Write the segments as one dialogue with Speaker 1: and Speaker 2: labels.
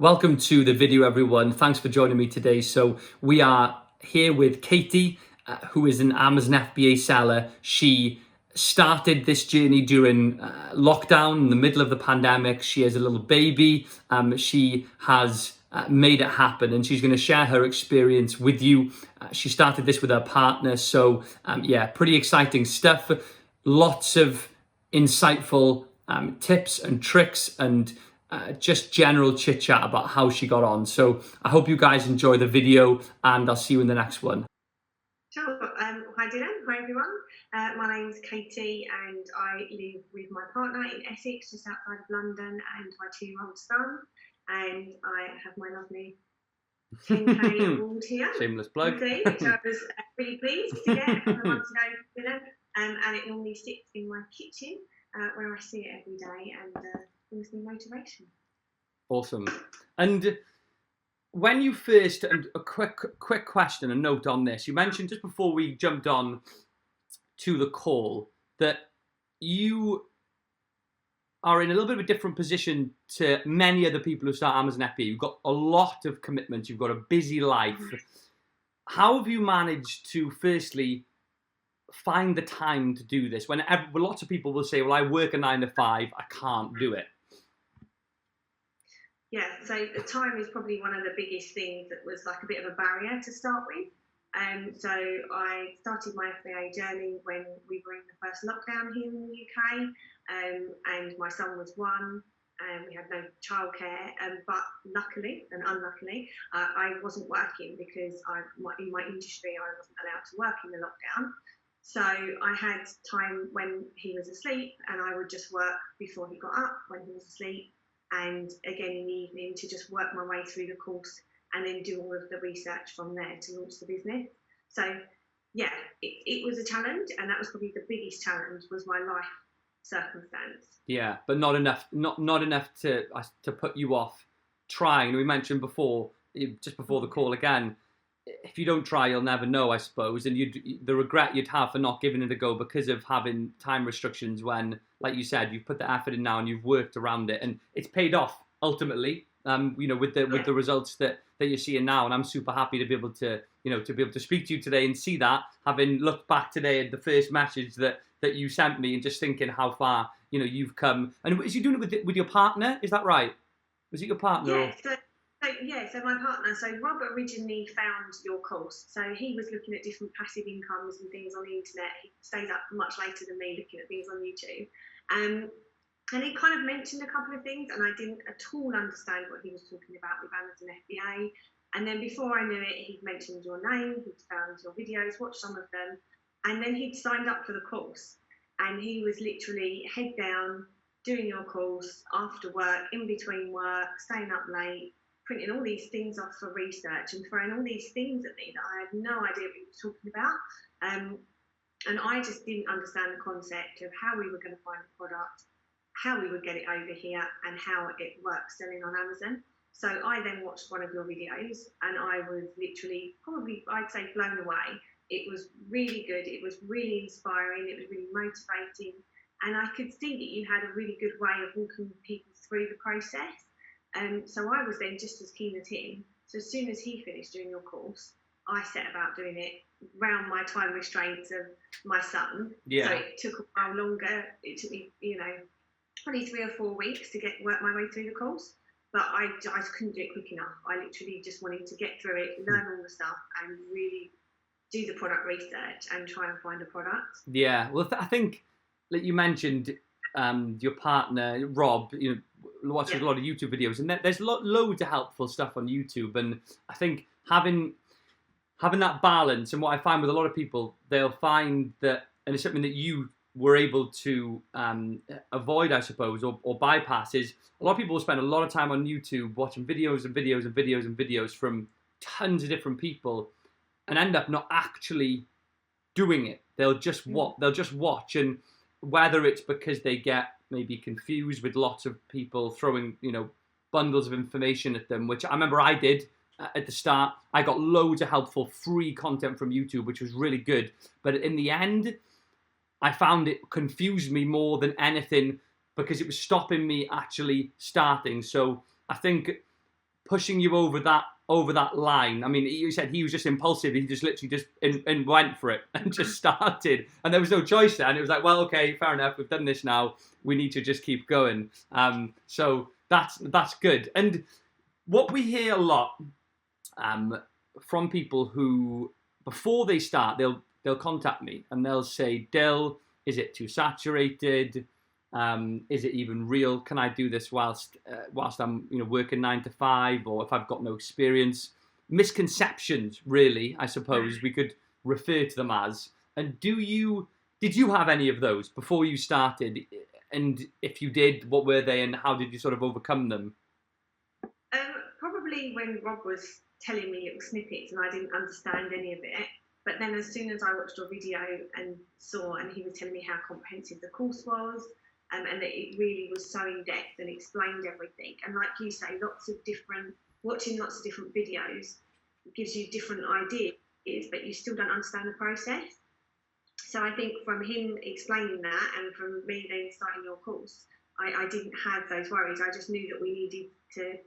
Speaker 1: Welcome to the video, everyone. Thanks for joining me today. So we are here with Katie, who is an Amazon FBA seller. She started this journey during lockdown in the middle of the pandemic. She has a little baby. She has made it happen, and she's going to share her experience with you. She started this with her partner. So yeah, pretty exciting stuff. Lots of insightful tips and tricks and just general chit chat about how she got on. So I hope you guys enjoy the video, and I'll see you in the next one.
Speaker 2: Sure. Hi Dylan, hi everyone. My name's Katie and I live with my partner in Essex, just outside of London, and my 2-year-old son. And I have my lovely 10k award here.
Speaker 1: Shameless plug.
Speaker 2: Which I was really pleased to get a couple of months ago for Dylan. And it normally sits in my kitchen where I see it every day and gives me motivation.
Speaker 1: Awesome. And when you first, and a quick question, a note on this, you mentioned just before we jumped on to the call that you are in a little bit of a different position to many other people who start Amazon FBA. You've got a lot of commitments, you've got a busy life. How have you managed to firstly find the time to do this when lots of people will say, well, I work a 9 to 5, I can't do it?
Speaker 2: Yeah, so the time is probably one of the biggest things that was like a bit of a barrier to start with. So I started my FBA journey when we were in the first lockdown here in the UK, and my son was 1, and we had no childcare. But luckily and unluckily, I wasn't working because in my industry I wasn't allowed to work in the lockdown. So I had time when he was asleep, and I would just work before he got up when he was asleep, and again in the evening to just work my way through the course and then do all of the research from there to launch the business. So yeah, it was a challenge, and that was probably the biggest challenge, was my life circumstance.
Speaker 1: Yeah, but not enough to put you off trying. We mentioned before, just before the call again, if you don't try, you'll never know, I suppose. And the regret you'd have for not giving it a go because of having time restrictions when, like you said, you've put the effort in now and you've worked around it, and it's paid off ultimately. With the results that you're seeing now, and I'm super happy to be able to speak to you today and see that, having looked back today at the first message that you sent me and just thinking how far you've come. And was you doing it with your partner? Is that right? Was it your partner?
Speaker 2: Yeah. So my partner, Rob originally found your course. So he was looking at different passive incomes and things on the internet. He stays up much later than me looking at things on YouTube. And he kind of mentioned a couple of things, and I didn't at all understand what he was talking about with Amazon FBA. And then before I knew it, he'd mentioned your name, he'd found your videos, watched some of them, and then he'd signed up for the course. And he was literally head down, doing your course after work, in between work, staying up late, printing all these things off for research and throwing all these things at me that I had no idea what he was talking about. And I just didn't understand the concept of how we were going to find the product, how we would get it over here, and how it works selling on Amazon. So I then watched one of your videos, and I was literally probably, I'd say, blown away. It was really good. It was really inspiring. It was really motivating. And I could see that you had a really good way of walking people through the process. So I was then just as keen as him. So as soon as he finished doing your course, I set about doing it around my time restraints of my son.
Speaker 1: Yeah.
Speaker 2: So it took a while longer. It took me, probably 3 or 4 weeks to work my way through the course. But I couldn't do it quick enough. I literally just wanted to get through it, learn all the stuff, and really do the product research and try and find a product.
Speaker 1: Yeah, well, I think, like you mentioned, your partner Rob, watches a lot of YouTube videos, and there's loads of helpful stuff on YouTube. And I think having that balance, and what I find with a lot of people, they'll find that, and it's something that you were able to avoid, I suppose, or bypass, is a lot of people will spend a lot of time on YouTube watching videos and videos and videos and videos from tons of different people, and end up not actually doing it. They'll just watch, and whether it's because they get maybe confused with lots of people throwing bundles of information at them, which I remember I did at the start. I got loads of helpful free content from YouTube, which was really good, but in the end I found it confused me more than anything because it was stopping me actually starting. So I think pushing you over that line? I mean, you said he was just impulsive. He just literally just and went for it and just started, and there was no choice there. And it was like, well, okay, fair enough. We've done this now. We need to just keep going. So that's good. And what we hear a lot from people who, before they start, they'll contact me and they'll say, Dill, is it too saturated? Is it even real? Can I do this whilst I'm working 9 to 5, or if I've got no experience? Misconceptions, really, I suppose we could refer to them as. And did you have any of those before you started? And if you did, what were they, and how did you sort of overcome them?
Speaker 2: Probably when Rob was telling me little snippets and I didn't understand any of it. But then as soon as I watched your video and he was telling me how comprehensive the course was, and that it really was so in depth and explained everything. And like you say, watching lots of different videos gives you different ideas, but you still don't understand the process. So I think from him explaining that, and from me then starting your course, I didn't have those worries. I just knew that we needed to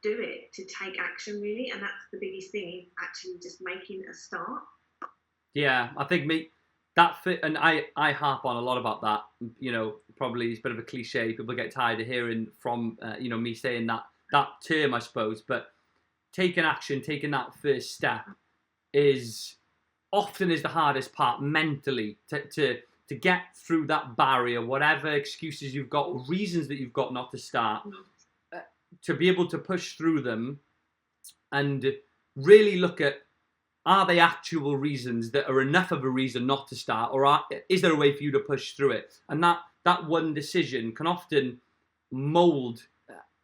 Speaker 2: do it, to take action really, and that's the biggest thing, is actually just making a start.
Speaker 1: Yeah, I think that fit, and I harp on a lot about that. Probably it's a bit of a cliche. People get tired of hearing from me saying that term, I suppose. But taking action, taking that first step, is often the hardest part mentally to get through that barrier, whatever excuses you've got or reasons that you've got not to start. To be able to push through them and really look at, are they actual reasons that are enough of a reason not to start, or is there a way for you to push through it? And that one decision can often mold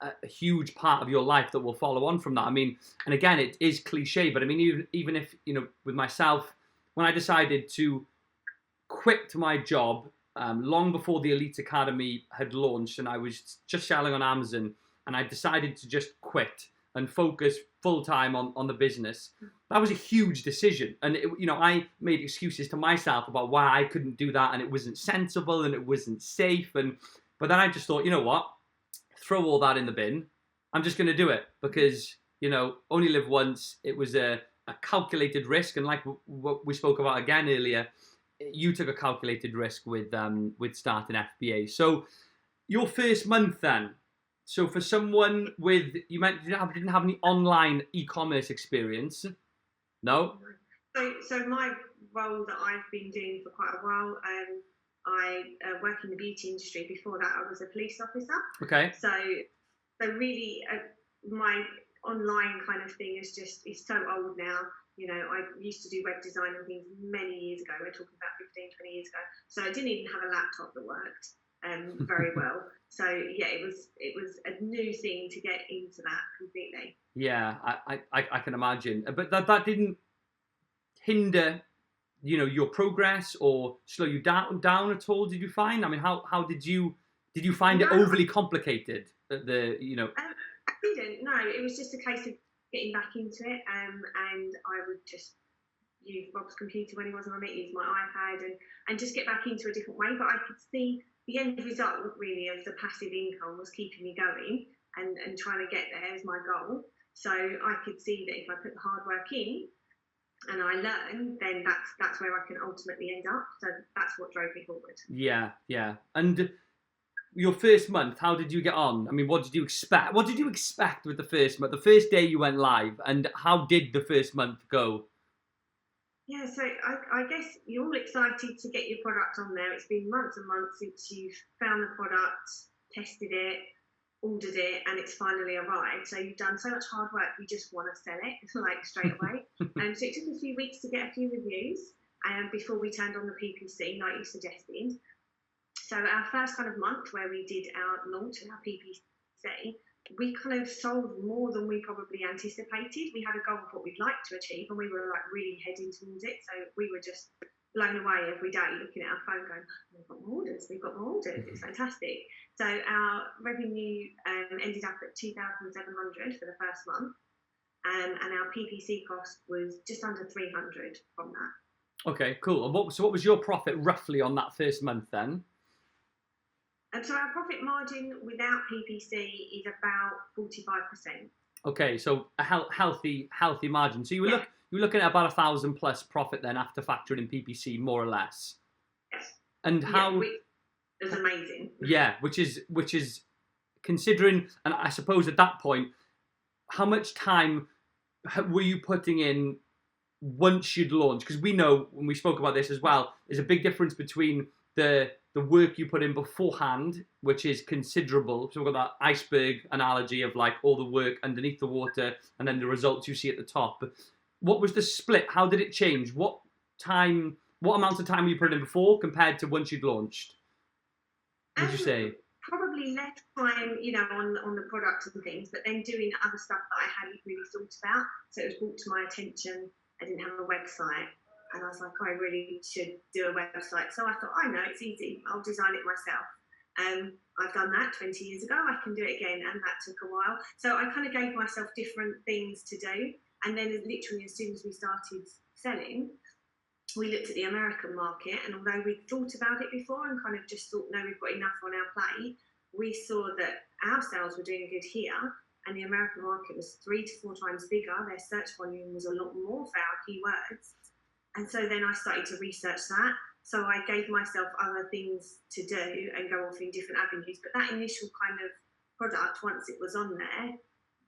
Speaker 1: a huge part of your life that will follow on from that. I mean, and again, it is cliche, but I mean, even if, with myself, when I decided to quit my job long before the Elite Academy had launched, and I was just selling on Amazon, and I decided to just quit and focus full-time on the business. That was a huge decision. And, I made excuses to myself about why I couldn't do that, and it wasn't sensible, and it wasn't safe. But then I just thought, you know what? Throw all that in the bin. I'm just going to do it because, only live once. It was a calculated risk. And like what we spoke about again earlier, you took a calculated risk with starting FBA. So your first month then, so for someone with, you didn't have any online e-commerce experience, no?
Speaker 2: So my role that I've been doing for quite a while, I work in the beauty industry. Before that, I was a police officer.
Speaker 1: Okay.
Speaker 2: So really, my online kind of thing is so old now. I used to do web design and things many years ago. We're talking about 15, 20 years ago. So I didn't even have a laptop that worked very well. So yeah, it was a new thing to get into that completely.
Speaker 1: Yeah, I can imagine. But that didn't hinder, your progress or slow you down at all, did you find? I mean, how did you find it overly complicated?
Speaker 2: I didn't. No, it was just a case of getting back into it, and I would just use Rob's computer when he wasn't on it, use my iPad, and just get back into a different way. But I could see the end result really of the passive income was keeping me going and trying to get there as my goal. So I could see that if I put the hard work in and I learn, then that's where I can ultimately end up. So that's what drove me forward.
Speaker 1: Yeah. And your first month, how did you get on? I mean, what did you expect? What did you expect with the first month? The first day you went live, and how did the first month go?
Speaker 2: Yeah, so I guess you're all excited to get your product on there. It's been months and months since you've found the product, tested it, ordered it, and it's finally arrived. So you've done so much hard work, you just want to sell it like straight away. So it took a few weeks to get a few reviews before we turned on the PPC, like you suggested. So our first kind of month where we did our launch and our PPC, we kind of sold more than we probably anticipated. We had a goal of what we'd like to achieve, and we were like really heading towards it. So we were just blown away every day looking at our phone going, we've got more orders, it's fantastic. So our revenue ended up at 2,700 for the first month, and our PPC cost was just under 300 from that.
Speaker 1: Okay, cool. And what was your profit roughly on that first month then?
Speaker 2: So our profit margin without PPC is about 45%.
Speaker 1: Okay, so a healthy margin. So
Speaker 2: Yeah,
Speaker 1: you're looking at about 1,000 plus profit then after factoring in PPC, more or less.
Speaker 2: yes,
Speaker 1: And
Speaker 2: yeah,
Speaker 1: how?
Speaker 2: which is amazing.
Speaker 1: Yeah, which is considering, and I suppose at that point, how much time were you putting in once you'd launched? Because we know when we spoke about this as well, there's a big difference between the work you put in beforehand, which is considerable. So we've got that iceberg analogy of like all the work underneath the water and then the results you see at the top. But what was the split? How did it change? What amount of time were you putting in before compared to once you'd launched? Would you say?
Speaker 2: Probably less time, on the product and things, but then doing other stuff that I hadn't really thought about. So it was brought to my attention. I didn't have a website, and I was like, I really should do a website. So I thought, I know it's easy. I'll design it myself. I've done that 20 years ago. I can do it again, and that took a while. So I kind of gave myself different things to do, and then literally as soon as we started selling, we looked at the American market, and although we'd thought about it before and kind of just thought, no, we've got enough on our plate, we saw that our sales were doing good here, and the American market was 3 to 4 times bigger. Their search volume was a lot more for our keywords. And so then I started to research that. So I gave myself other things to do and go off in different avenues. But that initial kind of product, once it was on there,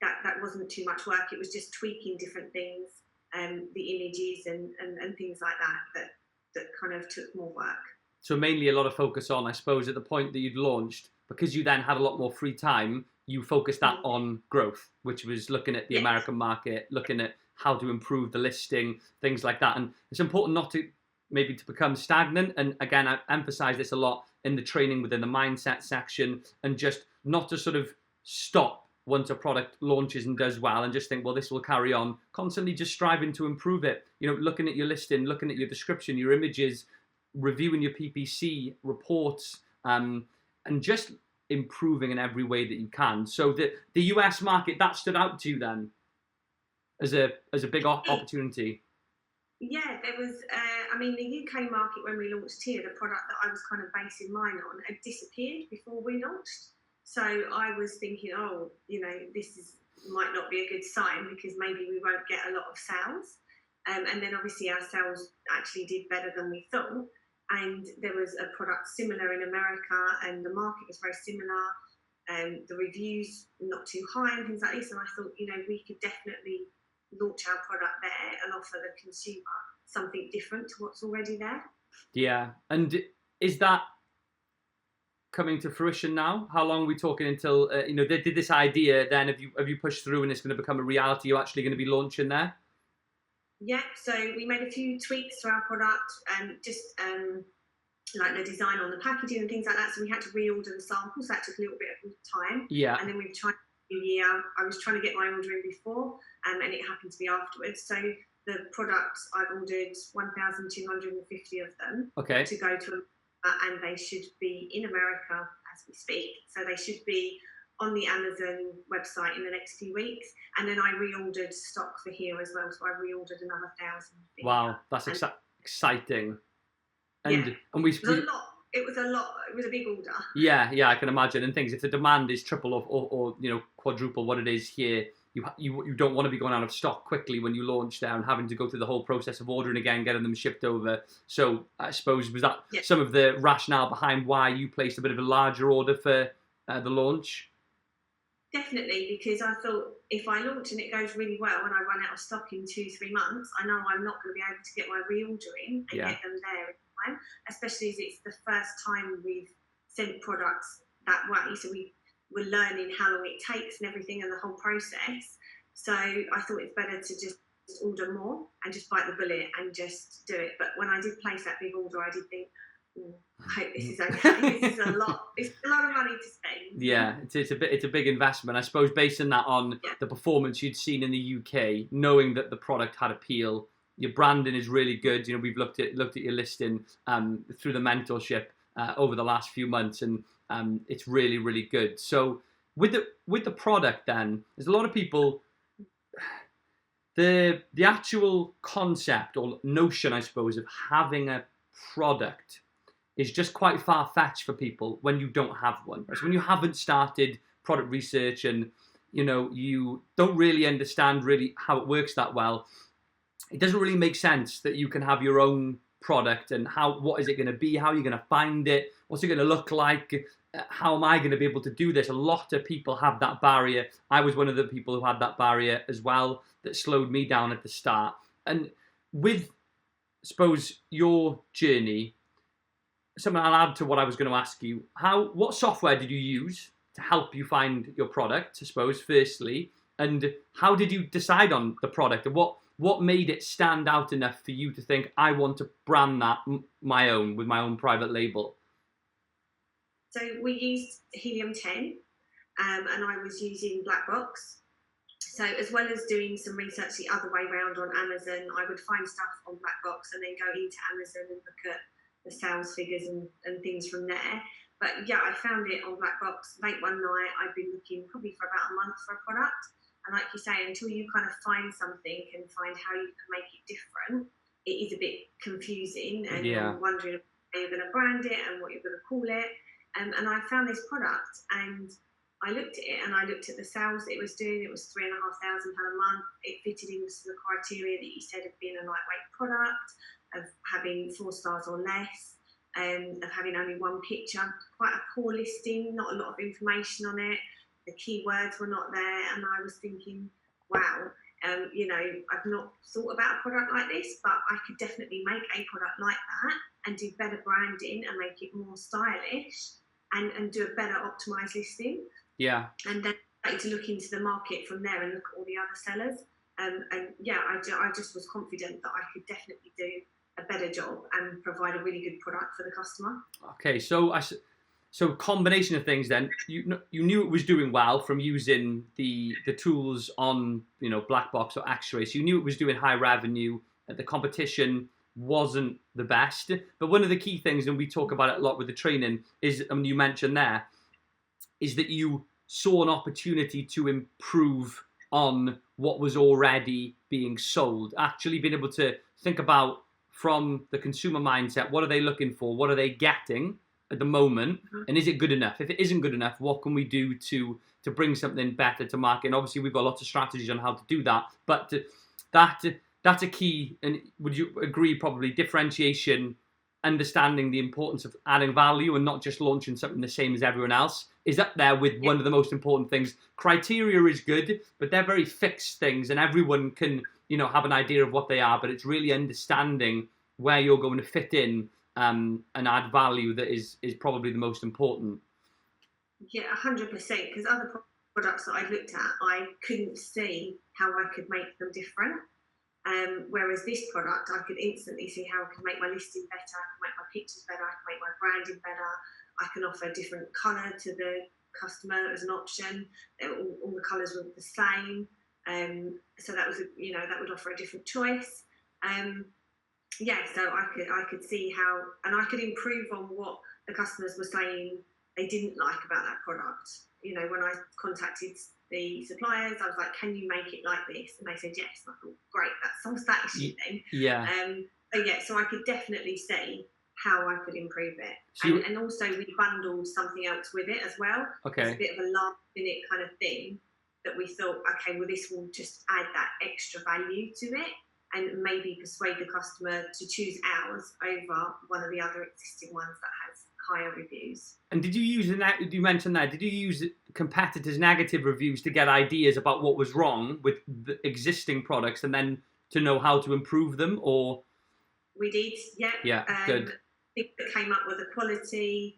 Speaker 2: that wasn't too much work. It was just tweaking different things, the images and things like that kind of took more work.
Speaker 1: So mainly a lot of focus on, I suppose, at the point that you'd launched, because you then had a lot more free time, you focused that on growth, which was looking at the American market, looking at how to improve the listing, things like that. And it's important not to maybe to become stagnant. And again, I emphasize this a lot in the training within the mindset section, and just not to sort of stop once a product launches and does well and just think, well, this will carry on. Constantly just striving to improve it. Looking at your listing, looking at your description, your images, reviewing your PPC reports, and just improving in every way that you can. So the US market, that stood out to you then as a big opportunity.
Speaker 2: Yeah, there was. The UK market when we launched here, the product that I was kind of basing mine on had disappeared before we launched. So I was thinking, this might not be a good sign because maybe we won't get a lot of sales. And then obviously our sales actually did better than we thought. And there was a product similar in America, and the market was very similar, and the reviews not too high and things like this. And I thought, we could definitely launch our product there and offer the consumer something different to what's already there.
Speaker 1: Yeah, and is that coming to fruition now? How long are we talking until did this idea then? Have you pushed through and it's going to become a reality? You're actually going to be launching there?
Speaker 2: Yeah, so we made a few tweaks to our product, and just like the design on the packaging and things like that. So we had to reorder the samples. That took a little bit of time.
Speaker 1: Yeah.
Speaker 2: And then we've tried New Year. I was trying to get my order in before, and it happened to be afterwards. So the products, I've ordered 1,250 of them.
Speaker 1: Okay.
Speaker 2: To go to, and they should be in America as we speak. So they should be on the Amazon website in the next few weeks, and then I reordered stock for here as well. So I reordered another 1,000.
Speaker 1: Wow, that's exciting. And
Speaker 2: yeah,
Speaker 1: and we
Speaker 2: it was a lot. It was a lot. It was a big order.
Speaker 1: Yeah, I can imagine. And things, if the demand is triple or quadruple what it is here, you don't want to be going out of stock quickly when you launch there and having to go through the whole process of ordering again, getting them shipped over. So I suppose was that some of the rationale behind why you placed a bit of a larger order for the launch?
Speaker 2: Definitely, because I thought if I launch and it goes really well and I run out of stock in 2-3 months, I know I'm not going to be able to get my reorder in and get them there in time, especially as it's the first time we've sent products that way. So we're learning how long it takes and everything and the whole process. So I thought it's better to just order more and just bite the bullet and just do it. But when I did place that big order, I did think, I hope this is okay. This is a lot. It's a lot of money to spend.
Speaker 1: Yeah, it's a big investment. I suppose basing that on the performance you'd seen in the UK, knowing that the product had appeal, your branding is really good. We've looked at your listing through the mentorship over the last few months, and it's really, really good. So with the product, then there's a lot of people. The actual concept or notion, I suppose, of having a product is just quite far-fetched for people when you don't have one. So when you haven't started product research and you don't really understand really how it works that well, it doesn't really make sense that you can have your own product and what is it going to be, how are you going to find it, what's it going to look like, how am I going to be able to do this. A lot of people have that barrier. I was one of the people who had that barrier as well, that slowed me down at the start. And with, suppose, your journey, something I'll add to what I was going to ask you, what software did you use to help you find your product, I suppose, firstly, and how did you decide on the product, and what made it stand out enough for you to think, I want to brand that my own, with my own private label?
Speaker 2: So we used Helium-10, and I was using Black Box. So as well as doing some research the other way around on Amazon, I would find stuff on Black Box and then go into Amazon and look at the sales figures and things from there. But yeah, I found it on Black Box late one night. I'd been looking probably for about a month for a product. And like you say, until you kind of find something and find how you can make it different, it is a bit confusing, and you're wondering how you're going to brand it and what you're going to call it. And I found this product, and I looked at it, and I looked at the sales that it was doing. It was £3,500 a month. It fitted into the criteria that you said of being a lightweight product, of having 4 stars or less, of having only one picture. Quite a poor listing, not a lot of information on it. The keywords were not there, and I was thinking, wow, I've not thought about a product like this, but I could definitely make a product like that and do better branding and make it more stylish and do a better optimized listing.
Speaker 1: Yeah.
Speaker 2: And then I started to look into the market from there and look at all the other sellers. I just was confident that I could definitely do a better job and provide a really good product for the customer.
Speaker 1: Okay, so combination of things then. You knew it was doing well from using the tools on Black Box or X-Ray. So you knew it was doing high revenue. The competition wasn't the best. But one of the key things, and we talk about it a lot with the training, is, you mentioned there, is that you saw an opportunity to improve on what was already being sold. Actually being able to think about, from the consumer mindset, what are they looking for? What are they getting at the moment? And is it good enough? If it isn't good enough, what can we do to bring something better to market? And obviously we've got lots of strategies on how to do that, but that's a key. And would you agree, probably differentiation, understanding the importance of adding value and not just launching something the same as everyone else, is up there with one of the most important things. Criteria is good, but they're very fixed things, and everyone can have an idea of what they are, but it's really understanding where you're going to fit in and add value that is probably the most important.
Speaker 2: Yeah, 100%, because other products that I looked at, I couldn't see how I could make them different. Whereas this product, I could instantly see how I could make my listing better, I can make my pictures better, I can make my branding better, I can offer a different colour to the customer as an option. All the colours were the same, so that was that would offer a different choice. So I could see how, and I could improve on what the customers were saying they didn't like about that product. When I contacted the suppliers, I was like, can you make it like this? And they said yes. And I thought, great, that solves that issue then.
Speaker 1: Yeah.
Speaker 2: So I could definitely see how I could improve it. And also we bundled something else with it as well.
Speaker 1: Okay.
Speaker 2: It's a bit of a last minute kind of thing that we thought, okay, well, this will just add that extra value to it and maybe persuade the customer to choose ours over one of the other existing ones that has higher reviews. And
Speaker 1: did you use you mentioned that, did you use competitors' negative reviews to get ideas about what was wrong with the existing products and then to know how to improve them? Or
Speaker 2: we did,
Speaker 1: yeah. Good.
Speaker 2: Things that came up with the quality,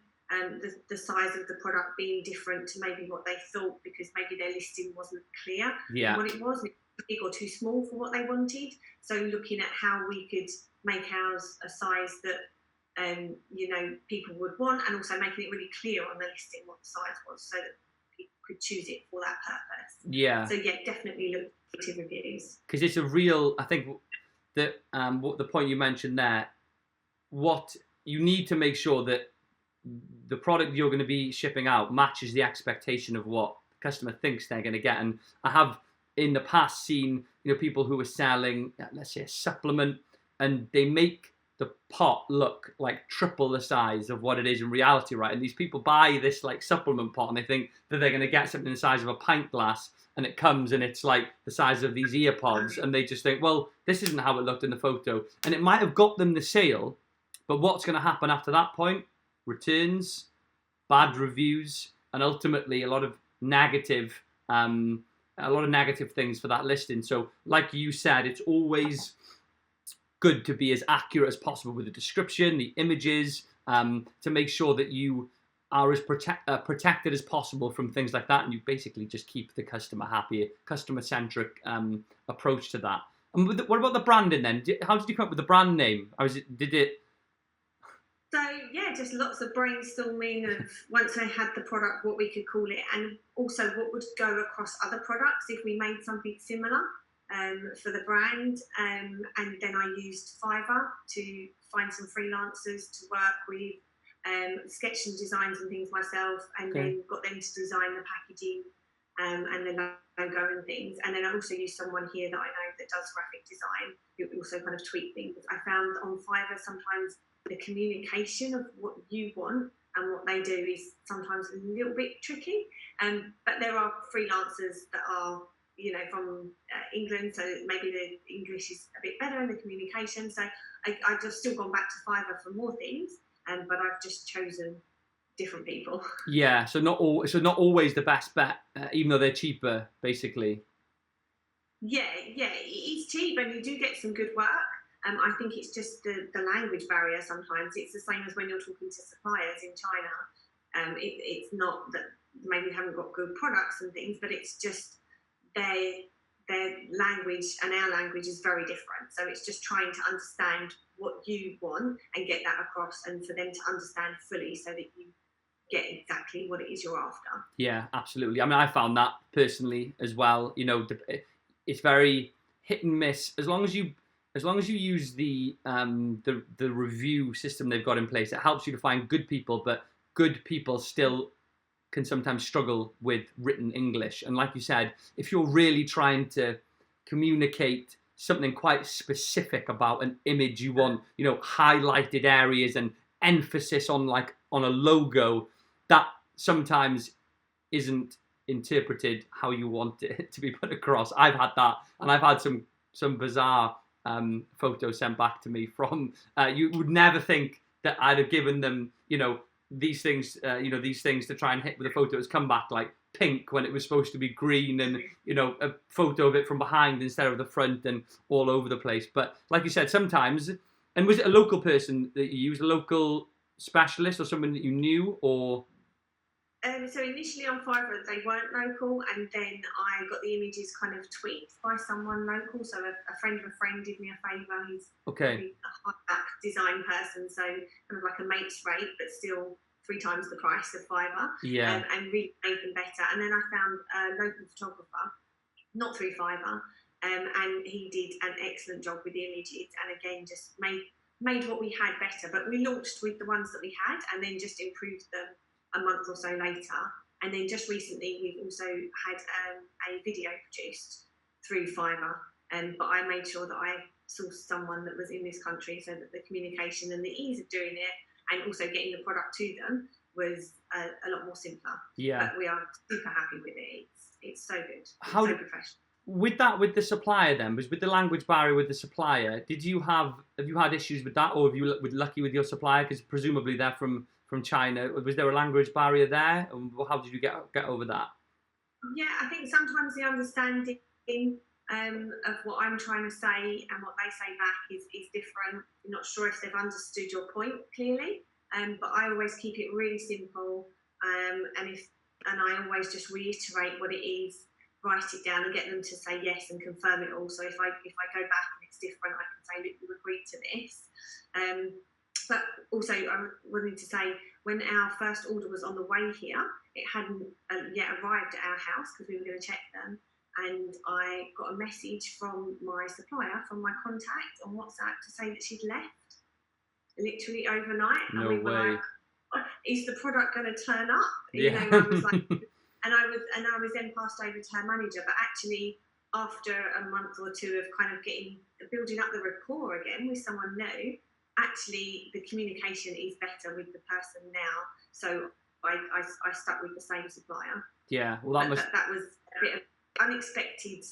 Speaker 2: the size of the product being different to maybe what they thought, because maybe their listing wasn't clear what it was, big or too small for what they wanted. So looking at how we could make ours a size that people would want, and also making it really clear on the listing what the size was, so that people could choose it for that purpose.
Speaker 1: Yeah. So
Speaker 2: definitely look at reviews,
Speaker 1: because it's a real. I think that what the point you mentioned there, what you need to make sure that the product you're going to be shipping out matches the expectation of what the customer thinks they're going to get. And I have in the past seen people who are selling, let's say, a supplement, and they make the pot look like triple the size of what it is in reality, right? And these people buy this like supplement pot and they think that they're going to get something the size of a pint glass, and it comes and it's like the size of these ear pods, and they just think, well, this isn't how it looked in the photo. And it might have got them the sale, but what's going to happen after that point? Returns, bad reviews, and ultimately a lot of negative things for that listing. So like you said, it's always good to be as accurate as possible with the description, the images, to make sure that you are as protected as possible from things like that, and you basically just keep the customer happy, customer-centric approach to that. And what about the branding then? How did you come up with the brand name?
Speaker 2: So yeah, just lots of brainstorming of once I had the product, what we could call it, and also what would go across other products if we made something similar for the brand. And then I used Fiverr to find some freelancers to work with, sketched some designs and things myself, and then got them to design the packaging and the logo and things. And then I also used someone here that I know that does graphic design, who also kind of tweak things. I found on Fiverr sometimes the communication of what you want and what they do is sometimes a little bit tricky. But there are freelancers that are, from England, so maybe the English is a bit better in the communication. So I've just still gone back to Fiverr for more things, but I've just chosen different people.
Speaker 1: Yeah, so not always the best bet, even though they're cheaper, basically.
Speaker 2: Yeah, it's cheap and you do get some good work. I think it's just the language barrier sometimes. It's the same as when you're talking to suppliers in China. It's not that maybe they haven't got good products and things, but it's just their language and our language is very different. So it's just trying to understand what you want and get that across, and for them to understand fully so that you get exactly what it is you're after.
Speaker 1: Yeah, absolutely. I mean, I found that personally as well. It's very hit and miss. As long as you use the review system they've got in place, it helps you to find good people, but good people still can sometimes struggle with written English. And like you said, if you're really trying to communicate something quite specific about an image you want, highlighted areas and emphasis on a logo, that sometimes isn't interpreted how you want it to be put across. I've had that, and I've had some bizarre photos sent back to me from, you would never think that I'd have given them, these things to try and hit with a photo. It's come back like pink when it was supposed to be green, and a photo of it from behind instead of the front, and all over the place. But like you said, sometimes, and was it a local person that you used, a local specialist or someone that you knew, or?
Speaker 2: So initially on Fiverr they weren't local, and then I got the images kind of tweaked by someone local. So a friend of a friend did me a favour. He's probably a high-back design person, so kind of like a mate's rate, but still 3 times the price of Fiverr.
Speaker 1: Yeah.
Speaker 2: And really made them better. And then I found a local photographer, not through Fiverr, and he did an excellent job with the images, and again just made what we had better. But we launched with the ones that we had, and then just improved them a month or so later. And then just recently we've also had a video produced through Fiverr, but I made sure that I sourced someone that was in this country so that the communication and the ease of doing it and also getting the product to them was a lot more simpler.
Speaker 1: Yeah.
Speaker 2: But we are super happy with it. It's so good. It's
Speaker 1: so
Speaker 2: professional.
Speaker 1: With the supplier then, was with the language barrier with the supplier, have you had issues with that, or have you been lucky with your supplier, because presumably they're from China? Was there a language barrier there, and how did you get over that?
Speaker 2: Yeah, I think sometimes the understanding of what I'm trying to say and what they say back is different. I'm not sure if they've understood your point clearly, but I always keep it really simple, and I always just reiterate what it is, write it down, and get them to say yes and confirm it all. So if I go back and it's different, I can say, look, you agreed to this. But also, I wanted to say, when our first order was on the way here, it hadn't yet arrived at our house because we were going to check them. And I got a message from my supplier, from my contact on WhatsApp, to say that she'd left literally overnight.
Speaker 1: No
Speaker 2: and we
Speaker 1: way.
Speaker 2: were like, is the product going to turn up?
Speaker 1: Yeah.
Speaker 2: I was like, and I was then passed over to her manager. But actually, after a month or two of kind of building up the rapport again with someone new, actually the communication is better with the person now. So I stuck with the same supplier.
Speaker 1: Yeah, well,
Speaker 2: that was a bit of unexpected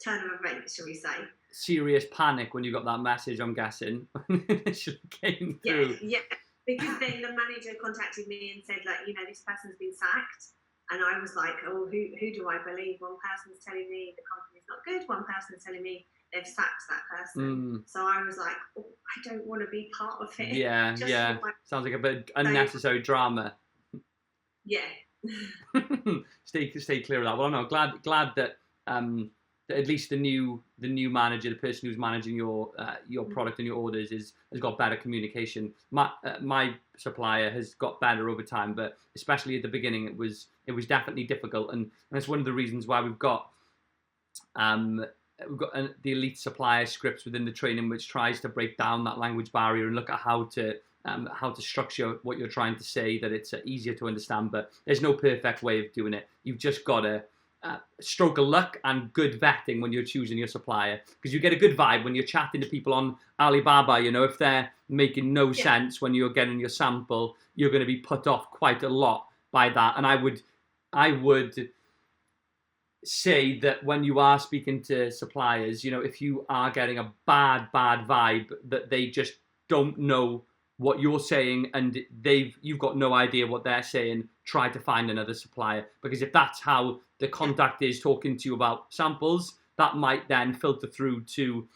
Speaker 2: turn of events, shall we say.
Speaker 1: Serious panic when you got that message, I'm guessing, when it initially came through.
Speaker 2: Yeah, because then the manager contacted me and said, like, you know, this person's been sacked. And I was like, oh, who do I believe? One person's telling me the company's not good. One person's telling me they've sacked that person. So I was like, oh, I don't want to be part of it.
Speaker 1: Yeah, yeah. Sounds like a bit unnecessary drama.
Speaker 2: Yeah.
Speaker 1: Stay clear of that. Well, no, glad that that at least the new manager, the person who's managing your product and your orders, has got better communication. My supplier has got better over time, but especially at the beginning, it was definitely difficult, and that's one of the reasons why we've got the elite supplier scripts within the training, which tries to break down that language barrier and look at how to structure what you're trying to say, that it's easier to understand. But there's no perfect way of doing it. You've just got to stroke of luck and good vetting when you're choosing your supplier, because you get a good vibe when you're chatting to people on Alibaba. You know, if they're making no sense when you're getting your sample, you're going to be put off quite a lot by that. And I would say that when you are speaking to suppliers, you know, if you are getting a bad vibe that they just don't know what you're saying and you've got no idea what they're saying, try to find another supplier, because if that's how the contact is talking to you about samples, that might then filter through to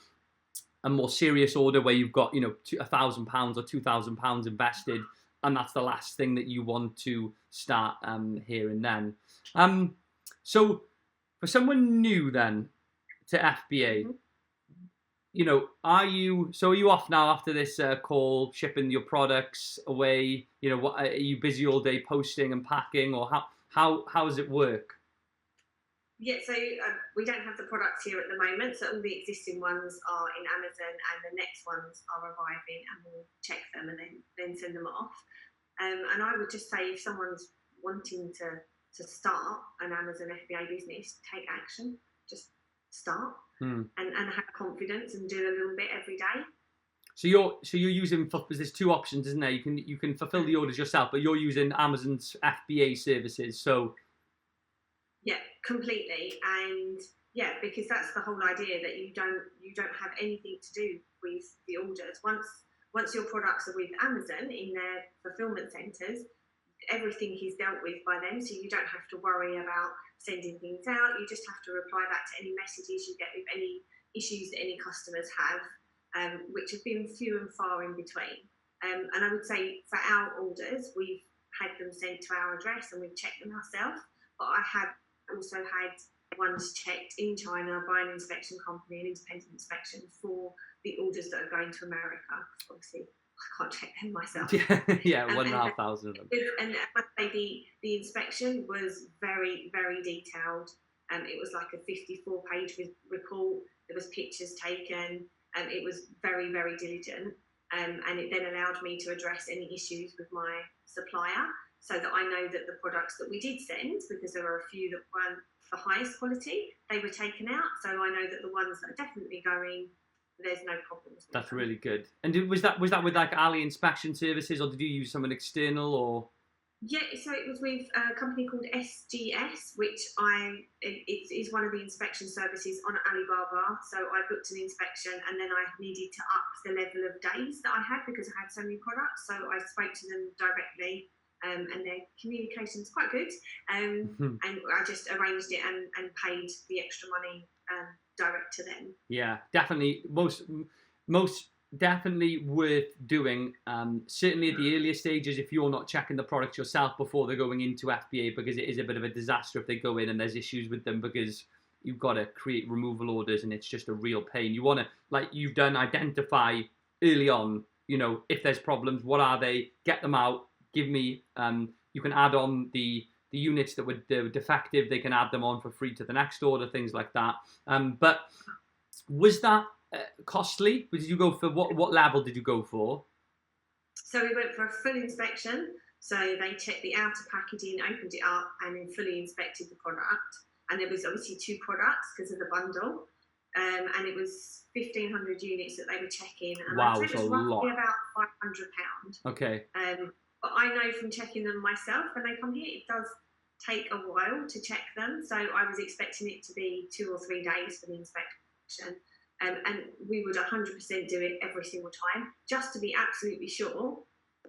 Speaker 1: a more serious order where you've got, you know, £1,000 or £2,000 invested, and that's the last thing that you want to start hearing then. So for someone new then to FBA, you know, are you off now after this call, shipping your products away? You know, what, are you busy all day posting and packing, or how does it work?
Speaker 2: Yeah, so we don't have the products here at the moment, so all the existing ones are in Amazon, and the next ones are arriving, and we'll check them and then send them off. And I would just say, if someone's wanting to start an Amazon FBA business, take action. Just start and have confidence and do a little bit every day.
Speaker 1: So you're using, there's two options, isn't there? You can fulfill the orders yourself, but you're using Amazon's FBA services. So
Speaker 2: yeah, completely. And yeah, because that's the whole idea, that you don't have anything to do with the orders. Once your products are with Amazon in their fulfillment centres, everything is dealt with by them, so you don't have to worry about sending things out. You just have to reply back to any messages you get with any issues that any customers have, which have been few and far in between. And I would say for our orders, we've had them sent to our address and we've checked them ourselves, but I have also had ones checked in China by an inspection company, an independent inspection, for the orders that are going to America. Obviously, I can't check them myself.
Speaker 1: Yeah, 1,500 of them.
Speaker 2: And I must say the inspection was very, very detailed. It was like a 54-page report. There was pictures taken, and it was very, very diligent. And it then allowed me to address any issues with my supplier, so that I know that the products that we did send, because there were a few that weren't the highest quality, they were taken out. So I know that the ones that are definitely going, there's no problems.
Speaker 1: That's really good. And was that with like Ali Inspection Services, or did you use someone external, or?
Speaker 2: Yeah, so it was with a company called SGS, which is one of the inspection services on Alibaba. So I booked an inspection, and then I needed to up the level of days that I had because I had so many products. So I spoke to them directly, and their communication's quite good. And I just arranged it and paid the extra money direct to them. Yeah,
Speaker 1: definitely. Most definitely worth doing. Certainly at the earlier stages, if you're not checking the products yourself before they're going into FBA, because it is a bit of a disaster if they go in and there's issues with them, because you've got to create removal orders and it's just a real pain. You want to, like you've done, identify early on, you know, if there's problems, what are they? Get them out. Give me, you can add on the units that were defective, they can add them on for free to the next order, things like that. But was that costly? Did you go for, what level did you go for?
Speaker 2: So we went for a full inspection. So they checked the outer packaging, opened it up, and then fully inspected the product. And there was obviously 2 products because of the bundle. and it was 1,500 units that they were checking, and
Speaker 1: Wow,
Speaker 2: I'd say
Speaker 1: it's
Speaker 2: it
Speaker 1: a
Speaker 2: was roughly
Speaker 1: lot.
Speaker 2: about £500.
Speaker 1: Okay.
Speaker 2: But I know from checking them myself when they come here, it does take a while to check them. So I was expecting it to be 2 or 3 days for the inspection. And we would 100% do it every single time, just to be absolutely sure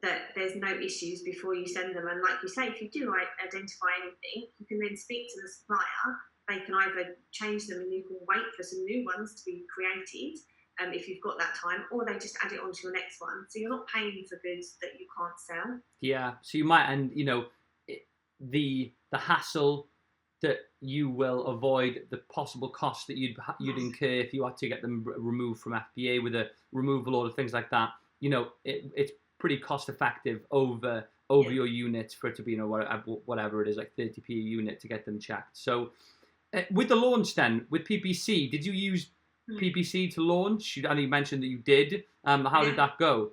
Speaker 2: that there's no issues before you send them. And like you say, if you do identify anything, you can then speak to the supplier. They can either change them and you can wait for some new ones to be created, if you've got that time, or they just add it onto your next one. So you're not paying for goods that you can't sell.
Speaker 1: Yeah. So you might, and the hassle that you will avoid, the possible cost that you'd incur if you had to get them removed from FBA with a removal order, things like that. It's pretty cost effective over your units for it to be whatever it is, like 30p a unit to get them checked. So with the launch then, with PPC, did you use PPC to launch? I know you mentioned that you did. How did that go?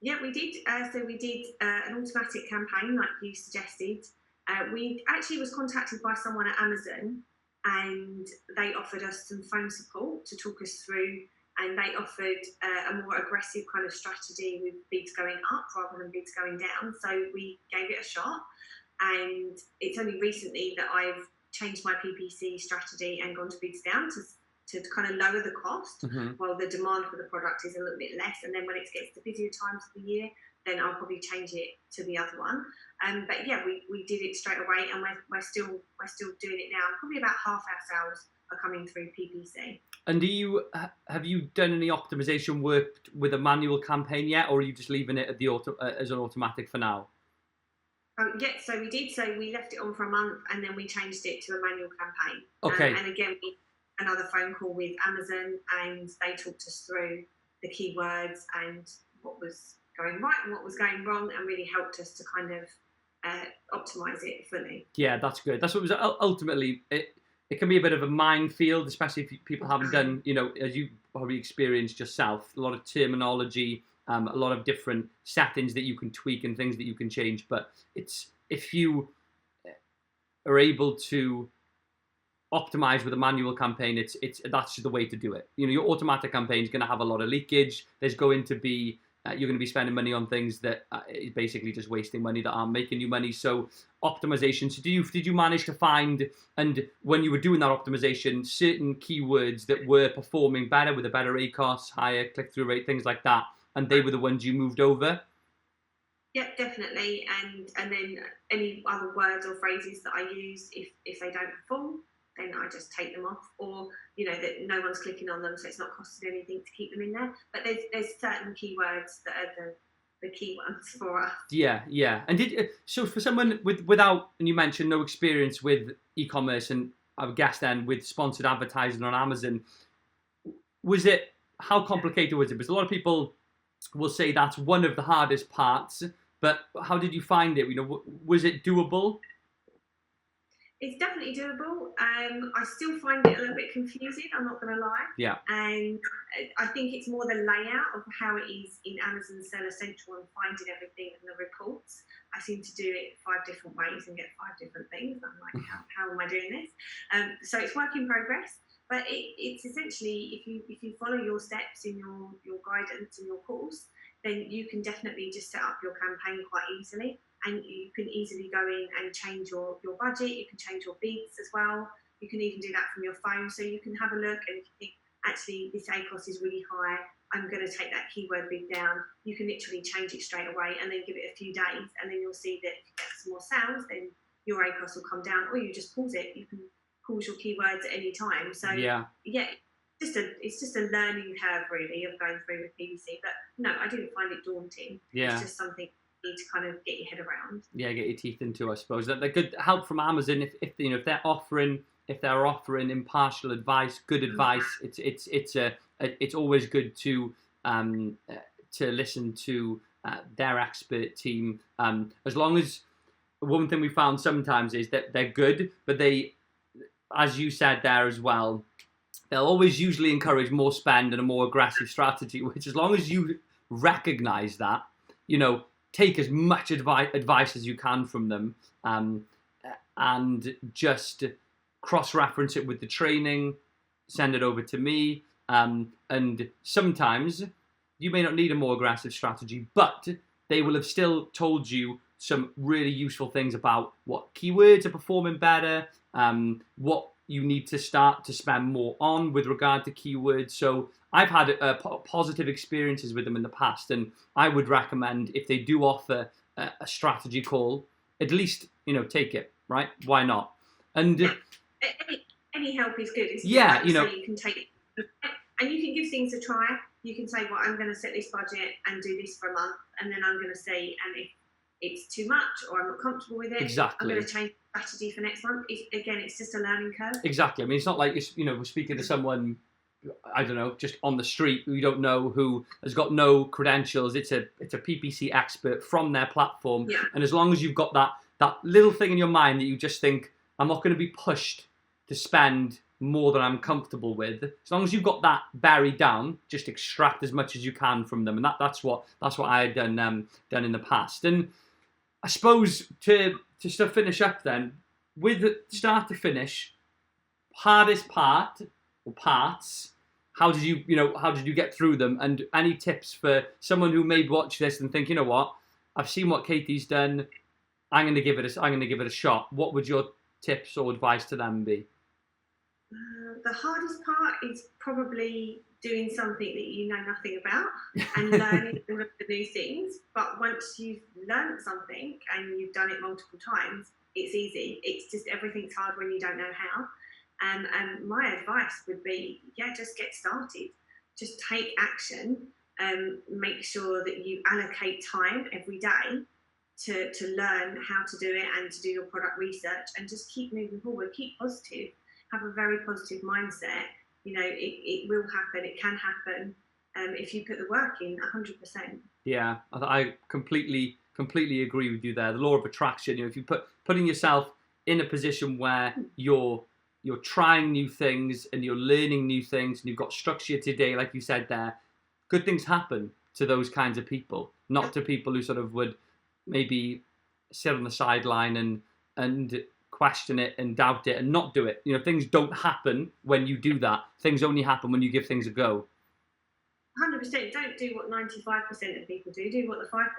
Speaker 2: Yeah, we did. So we did an automatic campaign like you suggested. We actually was contacted by someone at Amazon, and they offered us some phone support to talk us through, and they offered a more aggressive kind of strategy with bids going up rather than bids going down. So we gave it a shot, and it's only recently that I've changed my PPC strategy and gone to bids down to kind of lower the cost, while the demand for the product is a little bit less. And then when it gets to busier times of the year, then I'll probably change it to the other one. But yeah, we did it straight away, and we're still doing it now. Probably about half our sales are coming through PPC.
Speaker 1: And have you done any optimization work with a manual campaign yet, or are you just leaving it at as an automatic for now?
Speaker 2: Yeah, so we did. So we left it on for a month, and then we changed it to a manual campaign.
Speaker 1: Okay.
Speaker 2: And again, we had another phone call with Amazon, and they talked us through the keywords and what was going right and what was going wrong, and really helped us to kind of optimize it fully.
Speaker 1: Yeah, that's good. That's what was ultimately it can be a bit of a minefield, especially if people haven't done, as you probably experienced yourself, a lot of terminology, a lot of different settings that you can tweak and things that you can change. But if you are able to optimize with a manual campaign, that's the way to do it. Your automatic campaign is going to have a lot of leakage. There's going to be you're going to be spending money on things that is basically just wasting money, that aren't making you money. So optimization. So did you manage to find, and when you were doing that optimization, certain keywords that were performing better with a better ACoS, higher click-through rate, things like that, and they were the ones you moved over?
Speaker 2: Yeah, definitely. And then any other words or phrases that I use, if they don't perform, then I just take them off, or that no one's clicking on them, so it's not costing anything to keep them in there. But there's certain keywords that are the key ones for us.
Speaker 1: Yeah. And so for someone without, and you mentioned no experience with e-commerce, and I would guess then with sponsored advertising on Amazon, how complicated was it? Because a lot of people will say that's one of the hardest parts, but how did you find it? Was it doable?
Speaker 2: It's definitely doable. I still find it a little bit confusing, I'm not going to lie.
Speaker 1: Yeah.
Speaker 2: And I think it's more the layout of how it is in Amazon Seller Central and finding everything in the reports. I seem to do it 5 different ways and get 5 different things. I'm like, how am I doing this? So it's work in progress. But it's essentially, if you follow your steps in your guidance and your course, then you can definitely just set up your campaign quite easily. And you can easily go in and change your budget. You can change your bids as well. You can even do that from your phone. So you can have a look, and if you think, actually, this ACoS is really high, I'm going to take that keyword bid down, you can literally change it straight away and then give it a few days, and then you'll see that if you get some more sales, then your ACoS will come down, or you just pause it. You can pause your keywords at any time. So yeah, it's just a learning curve really of going through with PPC. But no, I didn't find it daunting.
Speaker 1: Yeah.
Speaker 2: It's just something to kind of get your head around.
Speaker 1: Yeah, get your teeth into, I suppose. That good help from Amazon if they're offering impartial advice, good advice. It's always good to listen to their expert team. As long as one thing we found sometimes is that they're good, but they, as you said there as well, they'll always usually encourage more spend and a more aggressive strategy. Which, as long as you recognise that, take as much advice as you can from them, and just cross-reference it with the training, send it over to me. And sometimes you may not need a more aggressive strategy, but they will have still told you some really useful things about what keywords are performing better, what you need to start to spend more on with regard to keywords. So I've had positive experiences with them in the past, and I would recommend, if they do offer a strategy call, at least, take it, right? Why not? And
Speaker 2: any help is good, isn't
Speaker 1: yeah,
Speaker 2: it? So you can take, and you can give things a try. You can say, well, I'm going to set this budget and do this for a month, and then I'm going to see, and if it's too much or I'm not comfortable with it,
Speaker 1: exactly,
Speaker 2: I'm going to change strategy for next month. Again, it's just a learning curve.
Speaker 1: Exactly. I mean, it's not like, we're speaking to someone, I don't know, just on the street who you don't know, who has got no credentials. It's a PPC expert from their platform.
Speaker 2: Yeah.
Speaker 1: And as long as you've got that little thing in your mind that you just think, I'm not going to be pushed to spend more than I'm comfortable with, as long as you've got that buried down, just extract as much as you can from them. And that's what I had done in the past. And I suppose to finish up then, with start to finish, hardest part or parts, how did you get through them? And any tips for someone who may watch this and think, you know what, I've seen what Katie's done, I'm going to give it a shot. What would your tips or advice to them be?
Speaker 2: The hardest part is probably doing something that you know nothing about and learning all of the new things. But once you've learned something and you've done it multiple times, it's easy. It's just everything's hard when you don't know how. And my advice would be, just get started. Just take action. Make sure that you allocate time every day to learn how to do it and to do your product research, and just keep moving forward. Keep positive. Have a very positive mindset. It will happen. It can happen if you put the work in 100%.
Speaker 1: Yeah, I completely agree with you there. The law of attraction. If you putting yourself in a position where you're trying new things and you're learning new things and you've got structure today, like you said there, good things happen to those kinds of people, not to people who sort of would maybe sit on the sideline and question it and doubt it and not do it. Things don't happen when you do that. Things only happen when you give things a go.
Speaker 2: 100%. Don't do what 95% of people do. Do what the 5% of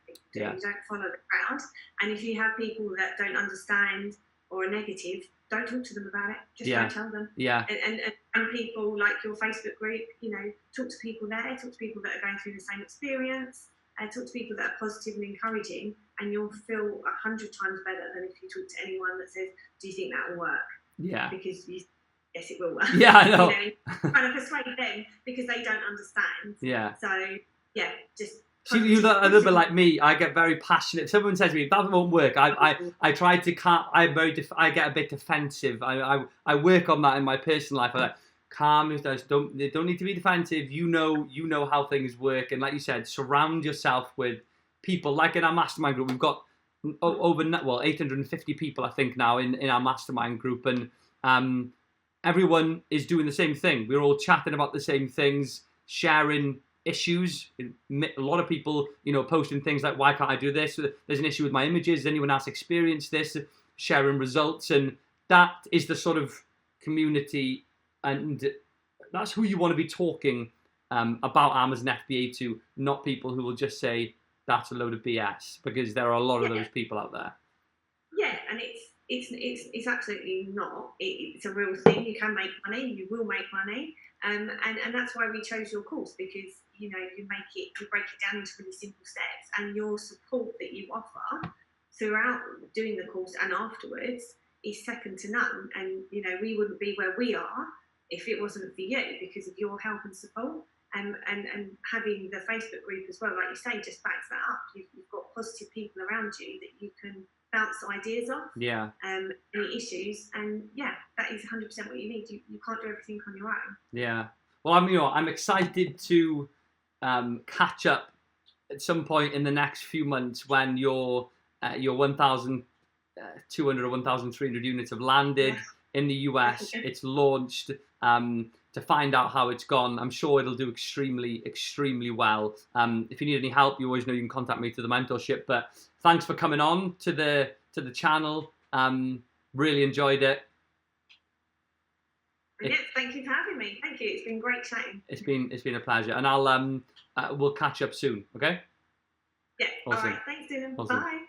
Speaker 2: people do.
Speaker 1: Yeah.
Speaker 2: You don't follow the crowd. And if you have people that don't understand or are negative, don't talk to them about it. Just don't tell them.
Speaker 1: Yeah.
Speaker 2: And people like your Facebook group, talk to people there. Talk to people that are going through the same experience. Talk to people that are positive and encouraging, and you'll feel 100 times better than if you talk to anyone that says, "Do you think that will work?" Yeah. Because yes, it will work.
Speaker 1: Yeah, I know.
Speaker 2: Trying to persuade them because they don't understand.
Speaker 1: Yeah.
Speaker 2: So just.
Speaker 1: See, you're a little bit like me. I get very passionate. If someone says to me, "That won't work," I try to I get a bit defensive. I work on that in my personal life. I like, calm yourself. They don't need to be defensive. You know how things work. And like you said, surround yourself with people. Like in our mastermind group, we've got over 850 people, I think, now in our mastermind group, and everyone is doing the same thing. We're all chatting about the same things, sharing issues. A lot of people, posting things like, "Why can't I do this? There's an issue with my images. Has anyone else experienced this?" Sharing results, and that is the sort of community. And that's who you want to be talking about Amazon FBA to, not people who will just say that's a load of BS, because there are a lot of those people out there.
Speaker 2: Yeah, and it's absolutely not. It's a real thing. You can make money. You will make money, and that's why we chose your course, because you break it down into really simple steps, and your support that you offer throughout doing the course and afterwards is second to none. And we wouldn't be where we are if it wasn't for you, because of your help and support, and having the Facebook group as well, like you say, just backs that up. You've got positive people around you that you can bounce ideas off. Yeah. Any issues, and that is 100% what you need. You can't do everything on your own. Yeah.
Speaker 1: Well, I'm excited to catch up at some point in the next few months when your 1,200 or 1,300 units have landed. Yes. In the US, it's launched, to find out how it's gone. I'm sure it'll do extremely, extremely well. If you need any help, you always know you can contact me through the mentorship. But thanks for coming on to the channel. Really enjoyed it.
Speaker 2: And yes, thank you for having me. Thank you. It's been great chatting.
Speaker 1: It's been a pleasure, and I'll we'll catch up soon. Okay.
Speaker 2: Yeah.
Speaker 1: Awesome.
Speaker 2: All right. Thanks, Dylan.
Speaker 1: Awesome.
Speaker 2: Bye.